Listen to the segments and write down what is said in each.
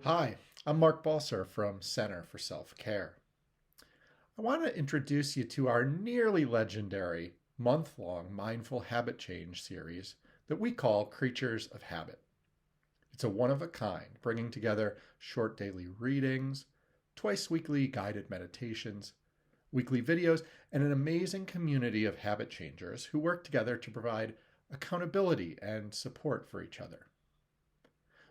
Hi, I'm Mark Balser from Center for Self-Care. I want to introduce you to our nearly legendary month-long mindful habit change series that we call Creatures of Habit. It's a one-of-a-kind, bringing together short daily readings, twice weekly guided meditations, weekly videos, and an amazing community of habit changers who work together to provide accountability and support for each other.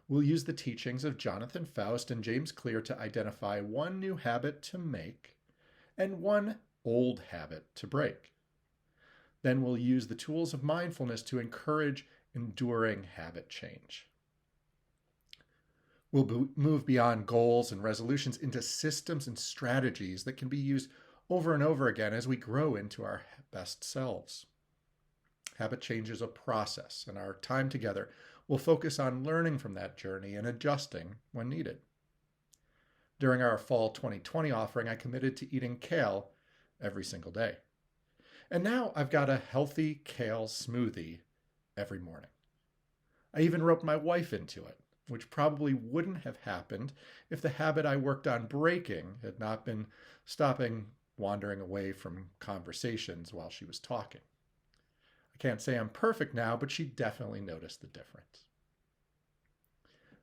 We'll use the teachings of Jonathan Faust and James Clear to identify one new habit to make and one old habit to break. Then we'll use the tools of mindfulness to encourage enduring habit change. We'll move beyond goals and resolutions into systems and strategies that can be used over and over again as we grow into our best selves. Habit change is a process, and our time together will focus on learning from that journey and adjusting when needed. During our fall 2020 offering, I committed to eating kale every single day. And now I've got a healthy kale smoothie every morning. I even roped my wife into it, which probably wouldn't have happened if the habit I worked on breaking had not been stopping wandering away from conversations while she was talking. I can't say I'm perfect now, but she definitely noticed the difference.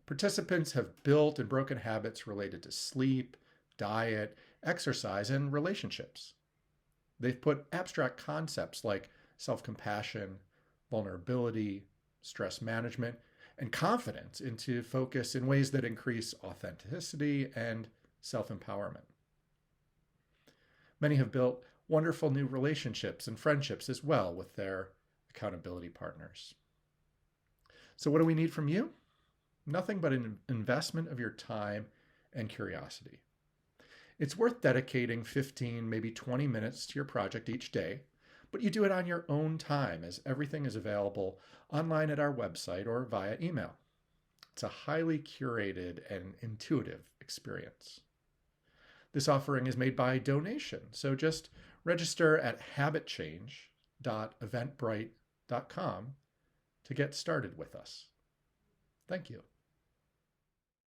Participants have built and broken habits related to sleep, diet, exercise, and relationships. They've put abstract concepts like self-compassion, vulnerability, stress management, and confidence into focus in ways that increase authenticity and self-empowerment. Many have built wonderful new relationships and friendships as well with their accountability partners. So what do we need from you? Nothing but an investment of your time and curiosity. It's worth dedicating 15, maybe 20 minutes to your project each day, but you do it on your own time as everything is available online at our website or via email. It's a highly curated and intuitive experience. This offering is made by donation, so just register at habitchange.eventbrite.com to get started with us. Thank you.